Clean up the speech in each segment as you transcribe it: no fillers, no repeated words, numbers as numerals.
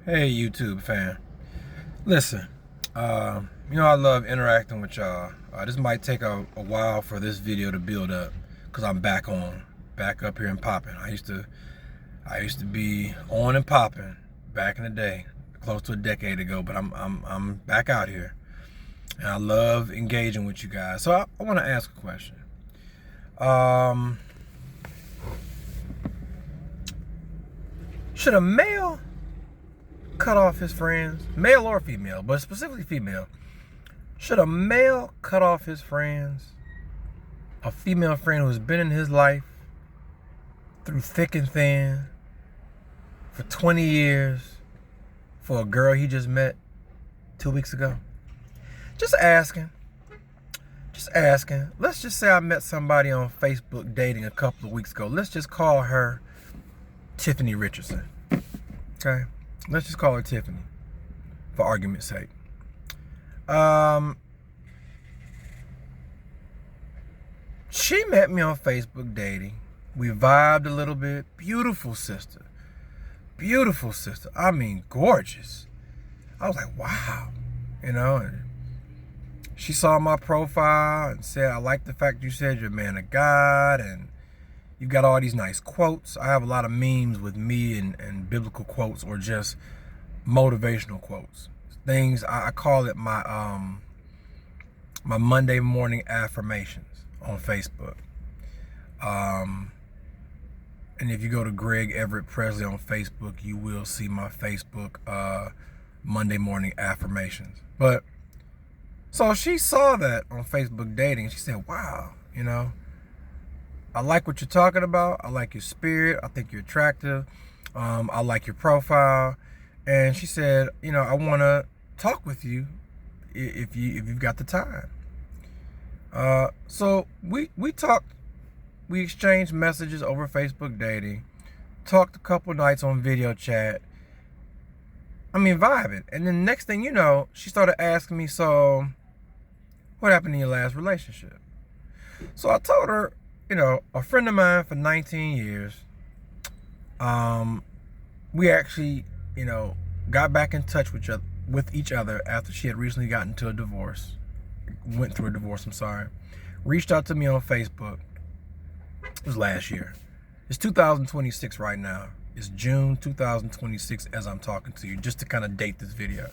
Hey YouTube fan. Listen, I love interacting with y'all. This might take a while for this video to build up because I'm back up here and popping. I used to be on and popping back in the day, close to a decade ago, but I'm back out here. And I love engaging with you guys. So I want to ask a question. Should a male cut off his friends, male or female, but specifically female? Should a male cut off his friends, a female friend who's been in his life through thick and thin for 20 years, for a girl he just met 2 weeks ago? Just asking. Let's just say I met somebody on Facebook dating a couple of weeks ago. Let's just call her Tiffany Richardson. Okay? Let's just call her Tiffany, for argument's sake. She met me on Facebook dating. We vibed a little bit. Beautiful sister. I mean, gorgeous. I was like, wow. And she saw my profile and said, I like the fact you said you're a man of God and you got all these nice quotes. I have a lot of memes with me and biblical quotes or just motivational quotes. Things, I call it my my Monday morning affirmations on Facebook. And if you go to Greg Presley on Facebook, you will see my Facebook Monday morning affirmations. But so she saw that on Facebook dating. She said, wow, I like what you're talking about. I like your spirit. I think you're attractive. I like your profile. And she said, I want to talk with you if you've got the time. So we talked. We exchanged messages over Facebook dating. Talked a couple nights on video chat. I mean, vibing. And then next thing you know, she started asking me, so what happened in your last relationship? So I told her, a friend of mine for 19 years, we actually, got back in touch with each other after she had recently gotten into a divorce. Went through a divorce, I'm sorry. Reached out to me on Facebook. It was last year. It's 2026 right now. It's June 2026 as I'm talking to you, just to kind of date this video.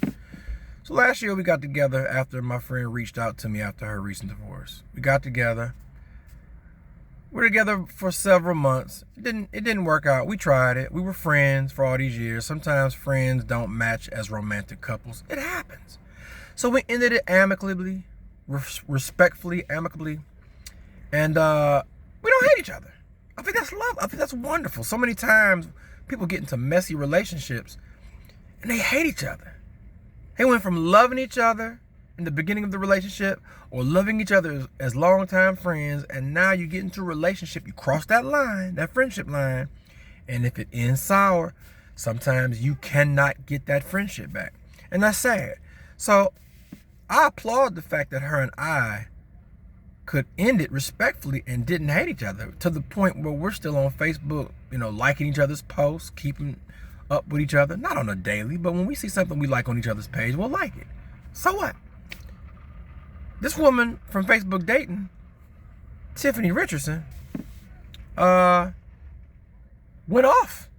So last year we got together after my friend reached out to me after her recent divorce. We got together. We're together for several months. It didn't work out. We tried it. We were friends for all these years. Sometimes friends don't match as romantic couples. It happens. So we ended it amicably, respectfully, amicably. And we don't hate each other. I think that's love. I think that's wonderful. So many times people get into messy relationships and they hate each other. They went from loving each other in the beginning of the relationship or loving each other as longtime friends, and now you get into a relationship, you cross that line, that friendship line, and if it ends sour, sometimes you cannot get that friendship back. And that's sad. So I applaud the fact that her and I could end it respectfully and didn't hate each other, to the point where we're still on Facebook, liking each other's posts, keeping up with each other, not on a daily, but when we see something we like on each other's page, we'll like it. So what? This woman from Facebook dating, Tiffany Richardson, went off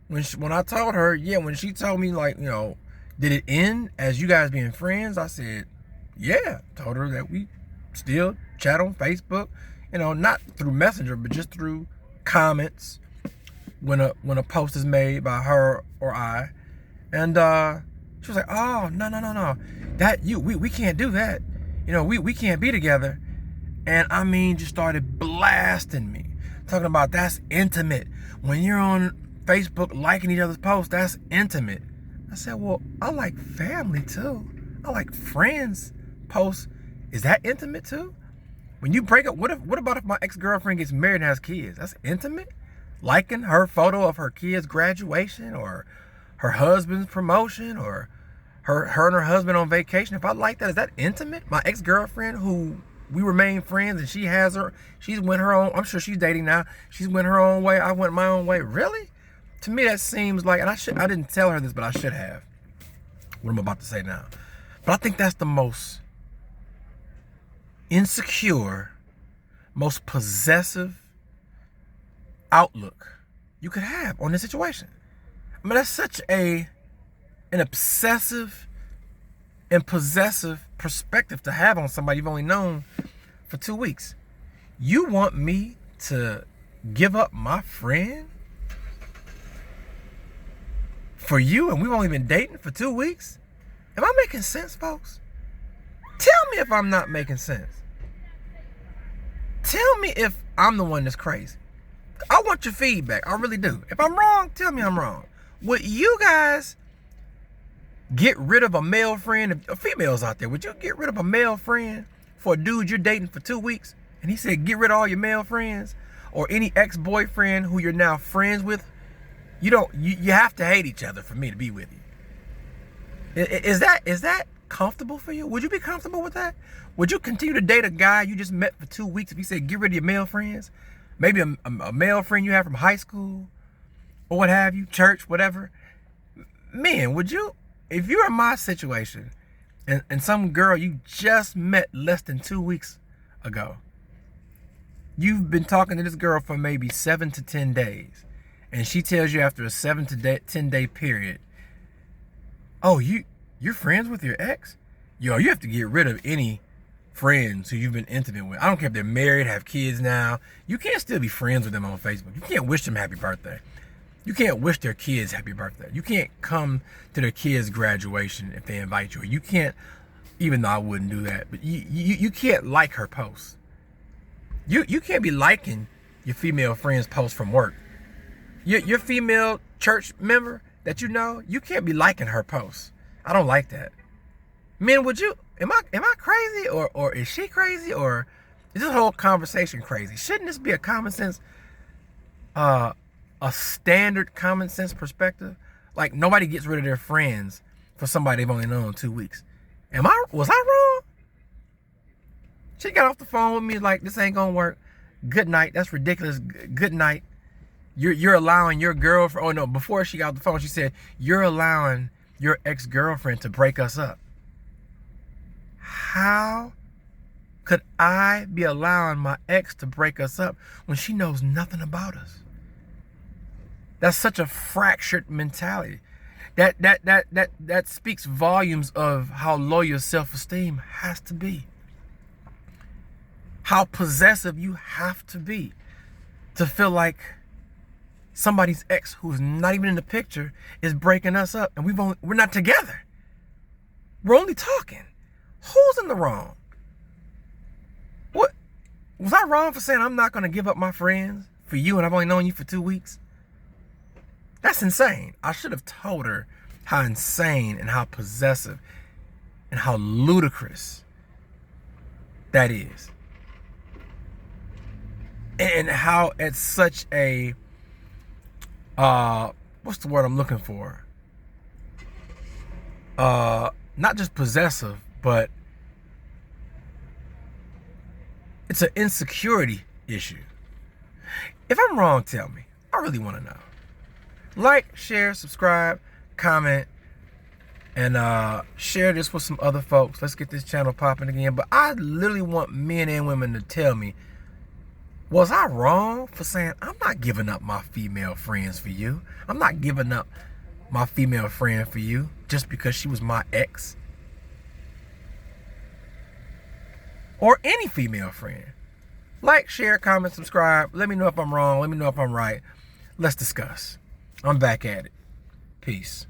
when I told her, when she told me, did it end as you guys being friends? I said, yeah. Told her that we still chat on Facebook, not through Messenger, but just through comments when a post is made by her or I. And she was like, oh, no. We can't do that. We can't be together. And I mean, just started blasting me, talking about that's intimate. When you're on Facebook liking each other's posts, that's intimate. I said, well, I like family too. I like friends posts. Is that intimate too? When you break up, what about if my ex-girlfriend gets married and has kids? That's intimate? Liking her photo of her kids' graduation or her husband's promotion or her and her husband on vacation. If I like that, is that intimate? My ex-girlfriend, who we remain friends, and she's went her own, I'm sure she's dating now. She's went her own way. I went my own way. Really? To me, that seems like, and I didn't tell her this, but I should have. What I'm about to say now. But I think that's the most insecure, most possessive outlook you could have on this situation. I mean, that's such an obsessive and possessive perspective to have on somebody you've only known for 2 weeks. You want me to give up my friend for you, and we've only been dating for 2 weeks? Am I making sense, folks? Tell me if I'm not making sense. Tell me if I'm the one that's crazy. I want your feedback. I really do. If I'm wrong, tell me I'm wrong. Would you guys get rid of a male friend? If females out there, would you get rid of a male friend for a dude you're dating for 2 weeks? And he said, get rid of all your male friends, or any ex-boyfriend who you're now friends with. You have to hate each other for me to be with you. Is that comfortable for you? Would you be comfortable with that? Would you continue to date a guy you just met for 2 weeks if he said, get rid of your male friends? Maybe a male friend you have from high school or what have you, church, whatever. Man, would you, if you're in my situation and some girl you just met less than 2 weeks ago, you've been talking to this girl for maybe 7 to 10 days, and she tells you after a 7 to 10 day period, oh, you're friends with your ex? Yo, you have to get rid of any friends who you've been intimate with. I don't care if they're married, have kids now. You can't still be friends with them on Facebook. You can't wish them happy birthday. You can't wish their kids happy birthday. You can't come to their kids' graduation if they invite you. You can't, even though I wouldn't do that, but you can't like her posts. You can't be liking your female friend's posts from work. Your female church member that you know, you can't be liking her posts. I don't like that. Men, would you? Am I crazy, or is she crazy, or is this whole conversation crazy? Shouldn't this be a common sense, a standard common sense perspective? Like, nobody gets rid of their friends for somebody they've only known 2 weeks. Was I wrong? She got off the phone with me like, this ain't gonna work. Good night. That's ridiculous. Good night. You're allowing your girlfriend. Oh no! Before she got off the phone, she said, you're allowing your ex-girlfriend to break us up. How could I be allowing my ex to break us up when she knows nothing about us? That's such a fractured mentality. That speaks volumes of how low your self-esteem has to be. How possessive you have to be to feel like somebody's ex who's not even in the picture is breaking us up, and we're not together. We're only talking. Who's in the wrong? What was I wrong for saying I'm not going to give up my friends for you and I've only known you for 2 weeks? That's insane. I should have told her how insane and how possessive and how ludicrous that is. And how it's such a, what's the word I'm looking for? Not just possessive, but it's an insecurity issue. If I'm wrong, tell me. I really want to know. Like, share, subscribe, comment, and share this with some other folks. Let's get this channel popping again. But I literally want men and women to tell me, was I wrong for saying I'm not giving up my female friends for you? I'm not giving up my female friend for you just because she was my ex. Or any female friend. Like, share, comment, subscribe. Let me know if I'm wrong. Let me know if I'm right. Let's discuss. I'm back at it. Peace.